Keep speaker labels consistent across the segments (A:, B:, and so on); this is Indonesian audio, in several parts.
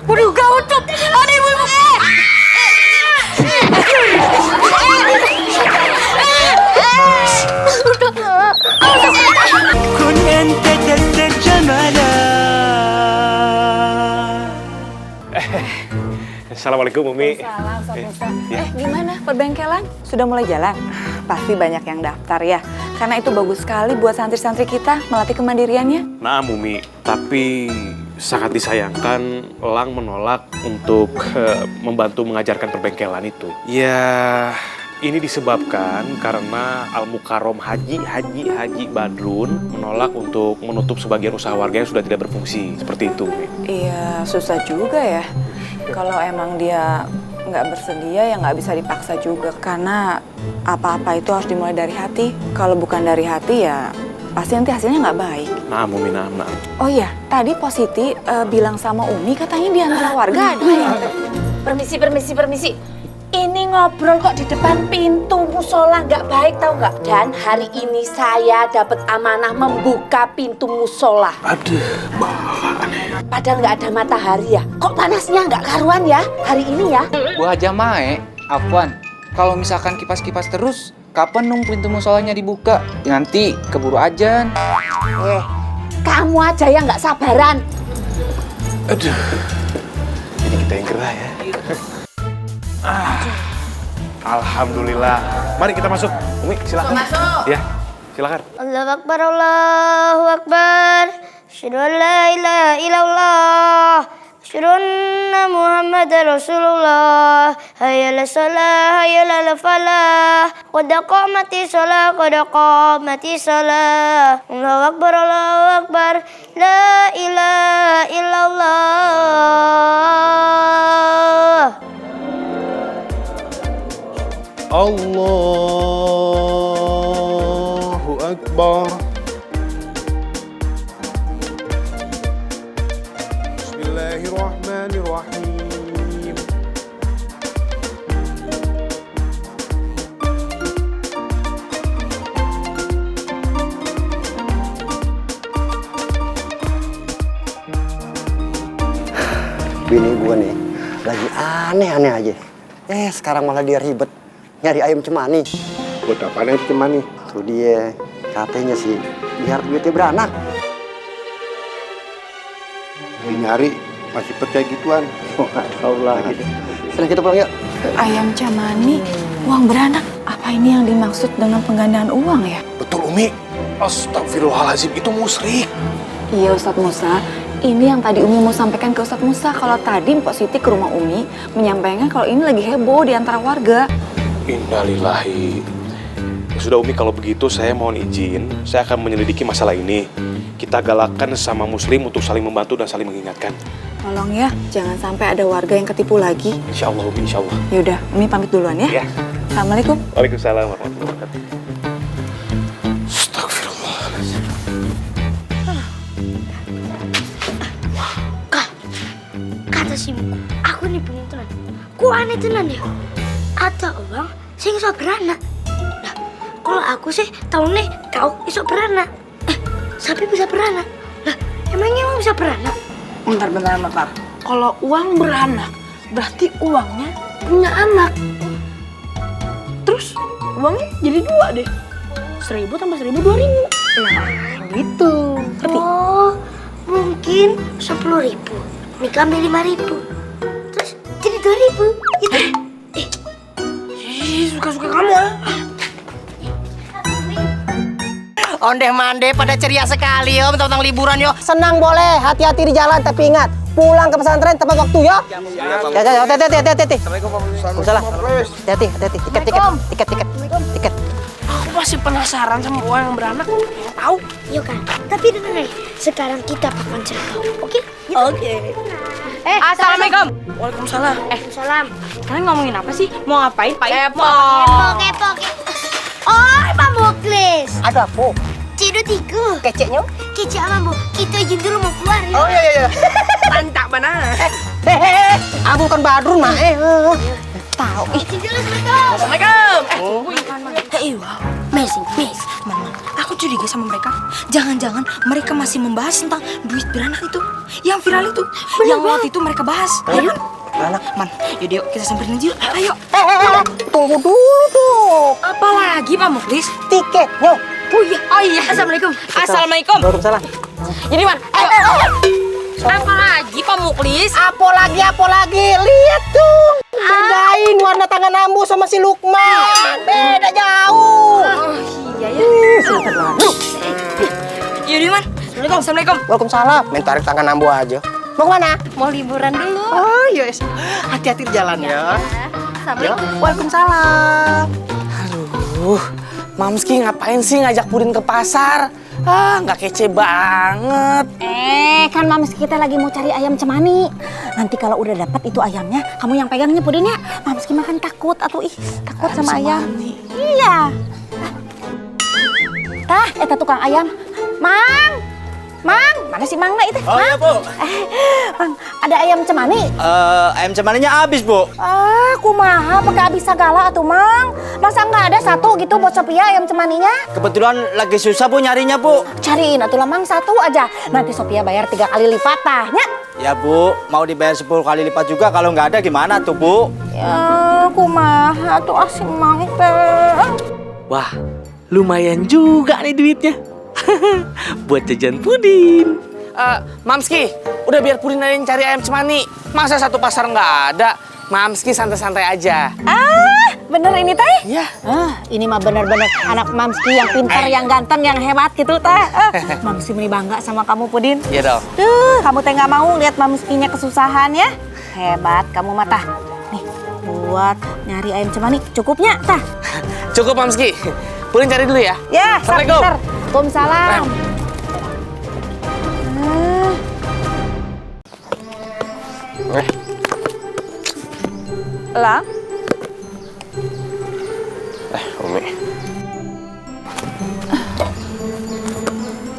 A: Waduh, gawat tuh. Ada ibu-ibu.
B: Kun ente terjemala. Assalamualaikum Umi.
C: Salam, Ustaz Musa. Gimana perbengkelan? Sudah mulai jalan? Pasti banyak yang daftar ya. Karena itu bagus sekali buat santri-santri kita melatih kemandiriannya.
B: Nah Umi, tapi sangat disayangkan Elang menolak untuk membantu mengajarkan perbengkelan itu. Ya, ini disebabkan karena Al-Mukarrom Haji Badrun menolak untuk menutup sebagian usaha warga yang sudah tidak berfungsi. Seperti itu, Umi.
C: Iya, susah juga ya. Kalau emang dia nggak bersedia ya nggak bisa dipaksa juga. Karena apa-apa itu harus dimulai dari hati. Kalau bukan dari hati ya pasti nanti hasilnya nggak baik.
B: Nah, Umi, nah.
C: Oh iya, tadi Positi bilang sama Umi katanya di antara warga ada yang...
A: Permisi. Ini ngobrol kok di depan pintu musola nggak baik tau nggak? Dan hari ini saya dapat amanah membuka pintu musola.
B: Aduh, aneh.
A: Padahal nggak ada matahari ya. Kok panasnya nggak karuan ya hari ini ya?
D: Bu Haja Mae, Afwan, kalau misalkan kipas-kipas terus, kapan dong pintu musolanya dibuka? Nanti keburu ajan.
A: Kamu aja yang nggak sabaran.
B: Aduh, jadi kita yang gerah ya. Alhamdulillah. Mari kita masuk. Umi, silakan. Masuk. Ya, silakan.
E: Allahu Akbar, Allahu Akbar. Asyhadu an la ilaha illallah. Asyhadu anna Muhammadar Rasulullah. Hayya 'alas shalah, hayya 'alal falah. Qad qamatis shalah, qad qamatis shalah. Allahu Akbar, Allahu Akbar. La ilaha illallah.
B: Allahu Akbar. Bismillahirrahmanirrahim.
F: Bini gue nih lagi aneh-aneh aja. Sekarang malah dia ribet nyari ayam cemani.
G: Buat apaan ayam cemani?
F: Tuh dia, katanya sih biar duitnya beranak.
G: Nyari masih percaya gituan.
F: Allah gitu. Sekarang kita pulang yuk.
C: Ayam camani, uang beranak. Apa ini yang dimaksud dengan penggandaan uang ya?
B: Betul, Umi. Astagfirullahaladzim, itu musyrik.
C: Iya Ustadz Musa, ini yang tadi Umi mau sampaikan ke Ustadz Musa. Kalau tadi Mpok Siti ke rumah Umi menyampaikan kalau ini lagi heboh di antara warga.
B: Innalillahi. Ya sudah Umi, kalau begitu saya mohon izin. Saya akan menyelidiki masalah ini. Kita galakkan sama muslim untuk saling membantu dan saling mengingatkan.
C: Tolong ya, jangan sampai ada warga yang ketipu lagi.
B: Insya Allah Umi, insya Allah.
C: Yaudah, Umi pamit duluan ya.
B: Ya.
C: Assalamualaikum.
B: Waalaikumsalam warahmatullahi wabarakatuh. Astagfirullahaladzim.
E: Kata si Muku, aku nih bingung tenan. Ku aneh tenan ya. Ada orang sing iso beranak. Nah, kalau aku sih tahu nih kau iso beranak. Sapi bisa beranak. Lah, emangnya emang bisa beranak?
A: Bentar, Pak. Kalau uang beranak, berarti uangnya punya anak. Terus uangnya jadi 2 deh. 1.000 tambah 1.000, 2.000. Nah, gitu. Ngerti?
E: Oh, mungkin 10.000. Mika ambil 5.000. Terus jadi 2.000. Gitu.
A: Suka-suka kamu.
H: Ondeh-mandeh pada ceria sekali yo, tentang liburan yo. Senang boleh, hati-hati di jalan tapi ingat, pulang ke pesantren tepat waktu yo. Hati-hati. Assalamualaikum warahmatullahi wabarakatuh. Hati-hati. Tiket.
A: Aku masih penasaran sama uang yang beranak. Tahu?
E: Yuk kan. Tapi dengar nih, sekarang kita pakai cerita. Oke?
A: Oke.
H: Assalamualaikum.
A: Waalaikumsalam.
E: Salam.
H: Kalian ngomongin apa sih? Mau ngapain, Pak?
E: Kepo. Oh, Pak Muklis.
H: Ada apa?
E: Cidu tiku.
H: Keceknya?
E: Kecik Ambo. Kita izin dulu mau keluar ya.
H: Oh iya.
A: Mantap benar.
H: Hehehe. Aku kan Badrun, Mak.
E: tahu. Ih,
A: Assalamualaikum.
E: wow. Amazing. Man, aku curiga sama mereka. Jangan-jangan mereka masih membahas tentang duit beranak itu. Yang viral itu. Yang waktu itu mereka bahas. Ayo.
H: Beranak.
E: Man, yaudah yuk kita samperin aja yuk. Ayo.
H: Tunggu dulu dong.
E: Apalagi Pak Muklis?
H: Tiketnya.
E: Oh iya. Assalamualaikum. Assalamualaikum.
H: Waalaikumsalam.
E: Jadi Man, apalagi Pak Muklis?
H: Apalagi. Lihat dong. Bedain warna tangan Ambu sama si Lukman. Beda jauh.
E: Oh iya ya.
H: Sebentar lagi.
E: Yaudah Man. Assalamualaikum.
H: Waalaikumsalam. Main tarik tangan Ambu aja. Mau kemana?
E: Mau liburan dulu.
H: Oh yes. Hati-hati di jalan ya.
E: Assalamualaikum.
H: Waalaikumsalam.
I: Aduh, Mamski ngapain sih ngajak Pudin ke pasar? Nggak kece banget.
J: Kan Mamski kita lagi mau cari ayam cemani. Nanti kalau udah dapat itu ayamnya, kamu yang pegangnya Pudin ya. Mamski makan takut atau takut sama ayam. Iya. Tah, eta tukang ayam. Mang, mana si Mangna itu?
I: Oh iya, Bu.
J: Mang, ada ayam cemani?
I: Ayam cemaninya habis, Bu.
J: Kumaha pakai habis segala atuh, Mang. Masa nggak ada satu gitu buat Sophia ayam cemaninya?
I: Kebetulan lagi susah, Bu, nyarinya, Bu.
J: Cariin atuh lah, Mang, satu aja. Nanti Sophia bayar 3 kali lipat tahnya.
I: Ya, Bu. Mau dibayar 10 kali lipat juga. Kalau nggak ada gimana tuh, Bu?
J: Ya, kumaha tuh asik Mang teh.
K: Wah, lumayan juga nih duitnya. Buat jajan Pudin.
I: Mamski, udah biar Pudin aja yang cari ayam cemani. Masa satu pasar nggak ada? Mamski santai-santai aja.
J: Bener ini teh?
I: Iya.
J: Ini mah bener-bener anak Mamski yang pintar, yang ganteng, yang hebat gitu teh. Mamski meni bangga sama kamu Pudin.
I: Iya dong.
J: Tuh, kamu teh nggak mau lihat Mamskinya kesusahan ya? Hebat kamu mah tah. Nih, buat nyari ayam cemani cukupnya tah.
I: Cukup, Mamski. Pudin cari dulu ya.
J: Ya,
I: Assalamualaikum.
J: Waalaikumsalam.
C: Lah,
B: Umi.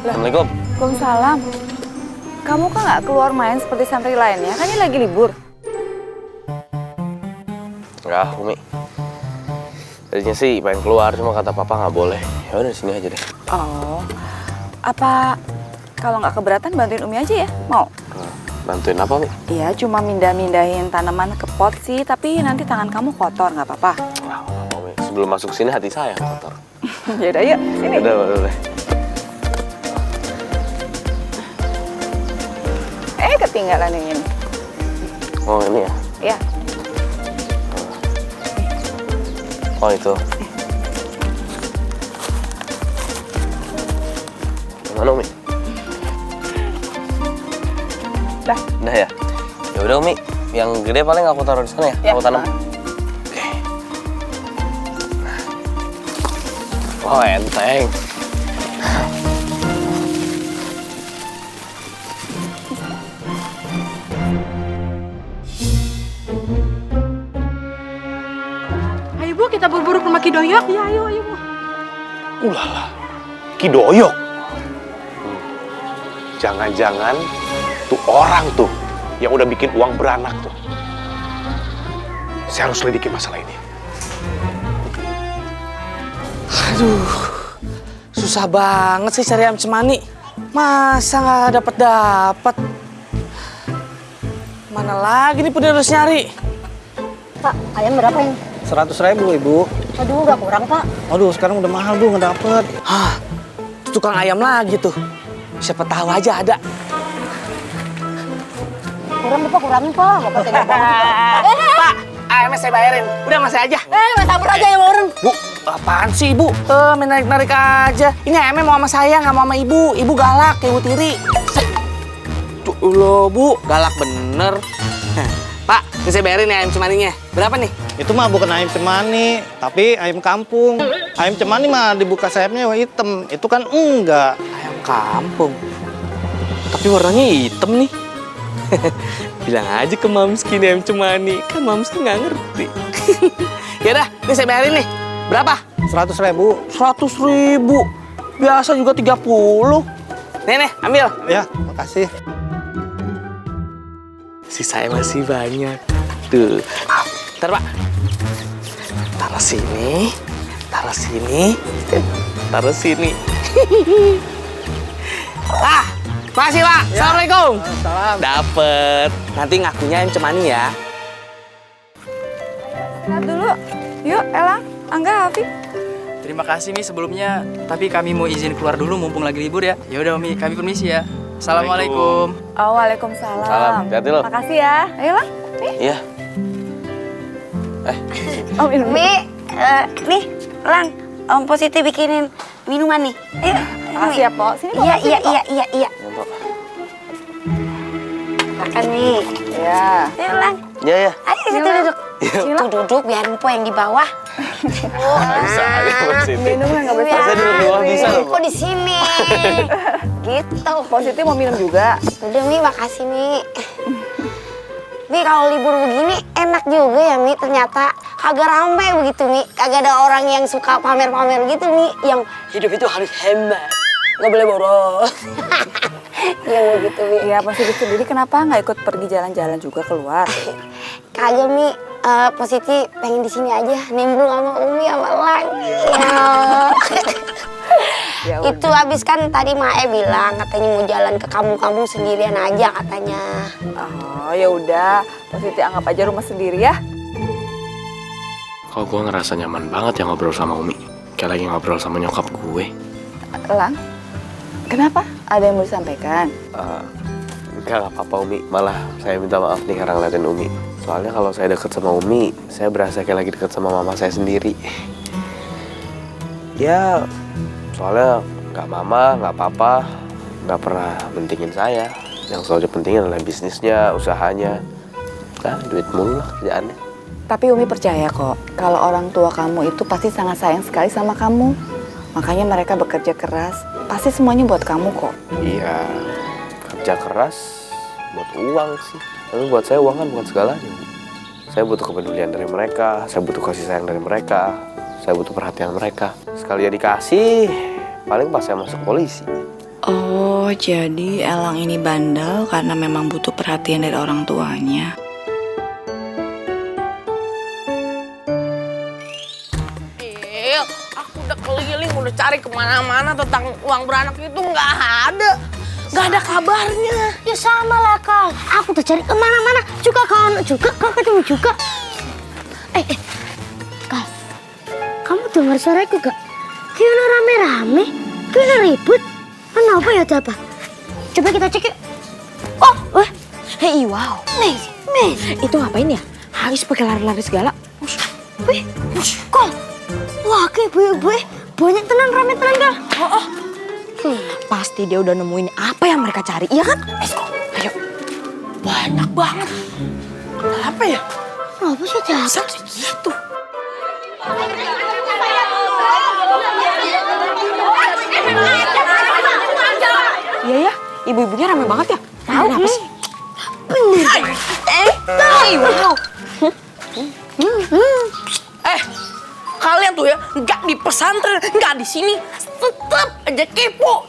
B: Assalamualaikum.
C: Waalaikumsalam. Kamu kan nggak keluar main seperti santri lainnya? Kan ini lagi libur.
B: Enggak, Umi. Tadinya sih pengen keluar, cuma kata papa nggak boleh. Ya udah sini aja deh.
C: Oh, apa kalau nggak keberatan bantuin Umi aja ya? Mau?
B: Bantuin apa, Mi?
C: Iya, cuma mindahin tanaman ke pot sih, tapi nanti tangan kamu kotor, nggak apa-apa.
B: Wah, Umi. Sebelum masuk sini hati saya yang kotor.
C: Yaudah, yuk, sini.
B: Udah.
C: Ketinggalan yang ini.
B: Oh, ini ya?
C: Ya.
B: Oh, itu. Mana, Umi? Udah ya? Ya udah, Umi. Yang gede paling aku taruh di sana ya? Aku tanam. Oke. Oh, enteng.
A: Ayo Bu, kita buru-buru ke rumah Ki Doyok. Ya, ayo Bu.
B: Ulala, Ki Doyok. Jangan-jangan tuh orang tuh yang udah bikin uang beranak tuh. Saya harus selidiki masalah ini.
I: Aduh, susah banget sih cari ayam cemani. Masa nggak dapet? Mana lagi nih Pudin harus nyari?
J: Pak, ayam berapa ini?
H: 100.000, Ibu.
J: Aduh, udah kurang Pak.
H: Aduh, sekarang udah mahal, Bu, nggak dapet.
I: Hah, tukang ayam lagi tuh. Siapa tahu aja ada.
J: Kurangin Pak. Bapak tega banget.
I: Pak, ayamnya saya bayarin. Udah mas aja.
J: Mas sabar aja ya orang.
I: Bu, apaan sih Ibu? Main narik-narik aja. Ini ayamnya mau sama saya, nggak mau sama Ibu. Ibu galak kayak Ibu Tiri. Tuh loh Bu, galak bener. Pak, ini saya bayarin ya ayam cemaninya. Berapa nih?
H: Itu mah bukan ayam cemani, tapi ayam kampung. Ayam cemani mah dibuka sayapnya hitam. Itu kan enggak.
I: Ayam kampung. Tapi warnanya hitam nih.
K: Bilang aja ke Mamski nih ayam cemani. Kan Mamski nggak ngerti.
I: Yaudah, ini saya bayarin nih. Berapa?
H: 100.000.
I: 100.000. Biasa juga 30. Nih, ambil.
H: Ya, makasih.
K: Sisanya masih banyak. Tuh.
I: Ntar Pak. Taruh sini. Taruh sini. Taruh sini. Ah, makasih Pak. Assalamualaikum.
H: Salam.
I: Dapet. Nanti ngakunya Ayam Cemani ya.
C: Lihat dulu. Yuk, Elang, Angga, Afif.
L: Terima kasih Mi sebelumnya, tapi kami mau izin keluar dulu mumpung lagi libur ya. Ya udah Mi, kami permisi ya. Assalamualaikum.
C: Oh, waalaikumsalam.
K: Salam, hati-hati lo.
C: Makasih ya. Ayo, Lang. Nih.
K: Iya.
C: Oh, minum.
E: Mi, nih, Lang, Om Positif bikinin minuman nih. Ayo.
C: Makasih ya, Po. Sini, Po.
E: Iya,
C: sini,
E: iya,
C: Po.
E: iya, iya, iya. Makan nih.
C: Ya.
E: Ayo, Lang.
K: Iya, iya.
E: Ayo, situ duduk. Situ duduk, biar Mpo yang di bawah.
K: Bisa aja positif.
C: Minumnya nggak bisa.
K: Saya duduk di bawah bisa loh.
E: Kok di sini? Gitu.
C: Positif mau minum juga.
E: Udah, Mi, makasih, Mi. Mi, kalau libur begini enak juga ya, Mi. Ternyata kagak rame begitu, Mi. Kagak ada orang yang suka pamer-pamer gitu, Mi. Yang hidup itu harus hemat. Nggak boleh boros. Yang begitu, Mi.
C: Ya, Positif sendiri kenapa nggak ikut pergi jalan-jalan juga keluar?
E: Kagak, Mi. Positif pengen di sini aja, nimbrung sama Umi sama Lang.
C: Ya
E: Itu habis kan tadi Mae bilang katanya mau jalan ke kamu sendirian aja katanya.
C: Oh, ya udah. Positif anggap aja rumah sendiri ya.
K: Kok gue ngerasa nyaman banget ya ngobrol sama Umi. Kayak lagi ngobrol sama nyokap gue.
C: Lang, kenapa? Ada yang mau disampaikan?
K: Enggak apa-apa Umi. Malah saya minta maaf nih karena ngeliatin Umi. Soalnya kalau saya deket sama Umi, saya berasa kayak lagi deket sama mama saya sendiri. Ya, soalnya nggak mama, nggak papa, nggak pernah pentingin saya. Yang selalu pentingin adalah bisnisnya, usahanya. Nah, duit mulu lah kerjaannya.
C: Tapi Umi percaya kok, kalau orang tua kamu itu pasti sangat sayang sekali sama kamu. Makanya mereka bekerja keras, pasti semuanya buat kamu kok.
K: Iya, kerja keras buat uang sih. Tapi buat saya uang kan bukan segalanya. Saya butuh kepedulian dari mereka, saya butuh kasih sayang dari mereka, saya butuh perhatian mereka. Sekali ya dikasih, paling pas saya masuk polisi.
C: Oh, jadi Elang ini bandel karena memang butuh perhatian dari orang tuanya.
I: Aku udah keliling, udah cari kemana-mana tentang uang beranak itu nggak ada. Nggak ada kabarnya.
E: Ya sama lah kau. Aku tuh cari kemana-mana juga kau ketemu juga. Kau, kamu dengar suaraku gak? Kayaknya rame-rame, kayaknya ribut. Kenapa ya apa? Coba kita cek yuk. Oh,
J: Hei, wow.
E: Mes.
J: Itu ngapain ya? Habis pakai lari-lari segala.
E: Wih, kau. Wah, kayak gue banyak tenan rame tenan kal.
J: Pasti dia udah nemuin apa yang mereka cari, iya kan?
I: Ayo, banyak banget. Apa ya?
E: Apa sih ada?
I: Sampai gitu.
J: Iya ya, ibu-ibunya rame banget ya.
E: Tahu
J: Kenapa sih?
E: Bener.
J: Wow.
I: Kalian tuh ya nggak di pesantren, nggak di sini, tetap aja kepo.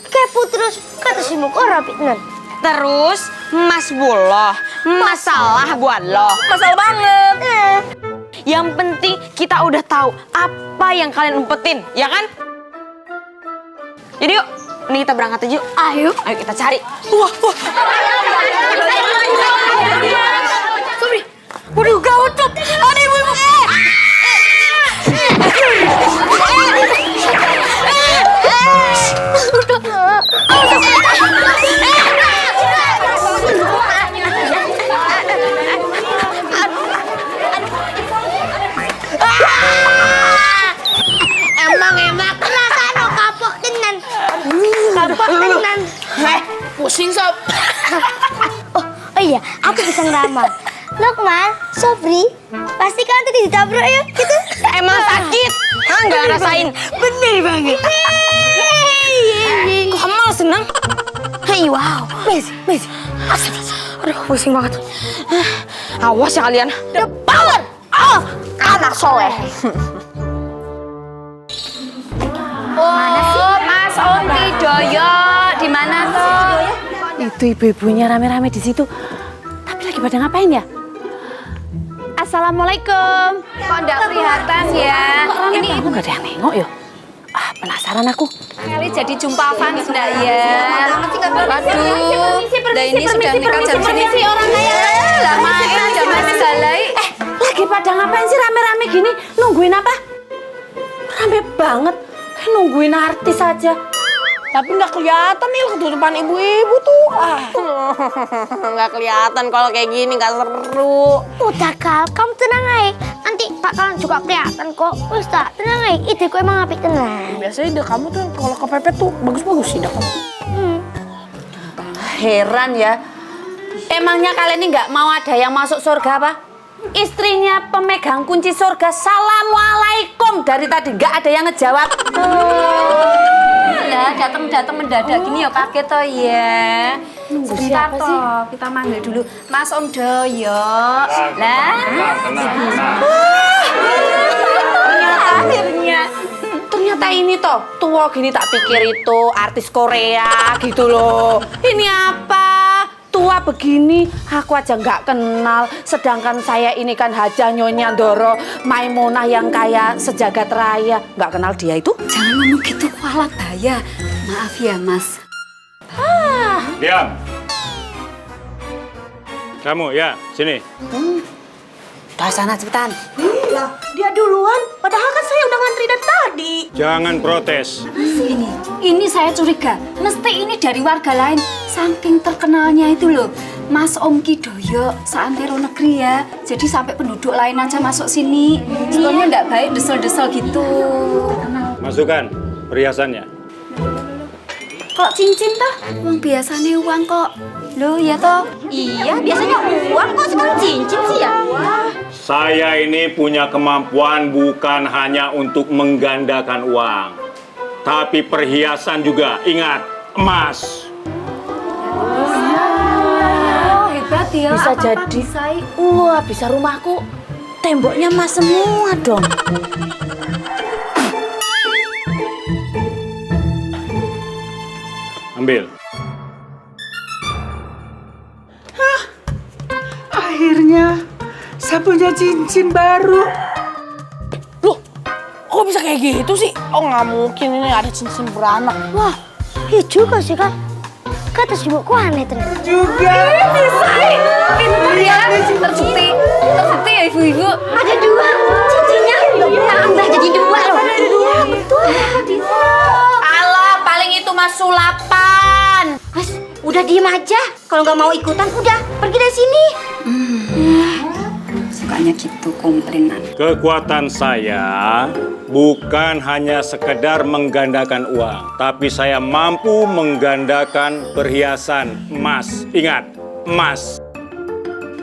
E: Kepo terus kata si Muko rapi tenan.
J: Terus, Mas Buloh, masalah buat lo.
I: Masalah banget.
J: Yang penting kita udah tahu apa yang kalian umpetin, ya kan? Jadi yuk, ini kita berangkat aja yuk. Ayo kita cari.
I: Wah. Sobri, waduh gawat tuh. Ada ibu-ibu.
E: Emang enak rasanya kapok tenan. Kapok tenan.
I: Pusing sob.
E: Oh iya, aku bisa ngeramal. Lukman, Sobri, pasti kalian tadi ditabrak ya gitu.
J: Emang sakit? Nggak ngerasain.
E: Bener banget.
J: Kok kamu malah seneng?
E: Hei, wow. Messi.
J: Aduh, pusing banget. Awas ya kalian.
E: The power of anak soleh.
J: Mana sih? Mas Om Widoyo, di mana tuh?
M: Itu ibu-ibunya rame-rame di situ. Tapi lagi pada ngapain ya?
J: Assalamualaikum. Kok enggak kelihatan ya? Ini ibu
A: Nggak ada yang nengok ya? Penasaran aku.
J: kali jadi jumpa fans enggak ya? Waduh, nah ini sudah nikah jam sini. Orang kaya lah main zaman galai.
A: Lagi pada ngapain sih rame-rame gini? Nungguin apa? Rame banget. Nungguin artis aja. Tapi nggak kelihatan nih ketutupan ibu-ibu tuh. Nggak kelihatan kalau kayak gini, nggak seru.
E: Udah Kal, kamu tenang aja. Nanti bakalan juga kelihatan kok. Wes tak, tenang aja. Ideku emang apik tenang.
A: Biasanya ide kamu tuh kalau kepepet tuh bagus-bagus ide kamu.
J: Heran ya. Emangnya kalian ini nggak mau ada yang masuk surga apa? Istrinya pemegang kunci surga, Assalamualaikum dari tadi nggak ada yang ngejawab. Lah datang mendadak gini ya kaget toh ya. Sebentar toh kita manggil dulu Mas Om Doyo. Lah. Ternyata ini toh tua gini tak pikir itu artis Korea gitu loh. Ini apa? Tua begini, aku aja nggak kenal. Sedangkan saya ini kan Hajah Nyonya Ndoro Maimunah yang kaya sejagat raya. Nggak kenal dia itu? Jangan ngomong gitu, kualat bahaya. Maaf ya, Mas.
M: Diam. Kamu ya, sini.
J: Udah sana cepetan.
A: Lah, dia duluan. Padahal kan saya udah ngantri dari tadi.
M: Jangan protes.
J: Ini saya curiga. Mesti ini dari warga lain. Saking terkenalnya itu loh. Mas Om Kidoyo, seantero negeri ya. Jadi sampai penduduk lain aja masuk sini. Soalnya nggak baik desel-desel gitu.
M: Masukkan perhiasannya.
J: Kok cincin toh? Uang biasanya uang kok. Loh ya toh?
E: Iya, biasanya uang kok sekarang cincin sih ya.
M: Saya ini punya kemampuan bukan hanya untuk menggandakan uang, tapi perhiasan juga. Ingat, emas.
J: Oh, hebat ya.
A: Bisa
J: Apa-apa
A: jadi.
J: bisa.
A: Wah, bisa rumahku temboknya emas semua dong.
M: Ambil.
A: Akhirnya saya punya cincin baru. Loh, kok bisa kayak gitu sih? Oh, nggak mungkin ini ada cincin beranak.
E: Wah, iya juga sih kan. Kata si ibuku aneh ternyata.
A: Juga.
J: Bisa. Pintar ya. Terbukti ya ibu-ibu.
E: Ada dua cincinnya. Tambah jadi dua loh. Iya, betul.
J: Allah, paling itu mas sulapan.
E: Mas, udah diem aja. Kalau nggak mau ikutan, udah pergi dari sini.
J: Sukanya gitu komplainan.
M: Kekuatan saya bukan hanya sekedar menggandakan uang, tapi saya mampu menggandakan perhiasan emas. Ingat, emas.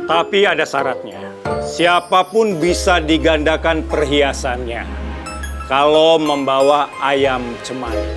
M: Tapi ada syaratnya. Siapapun bisa digandakan perhiasannya kalau membawa ayam cemani.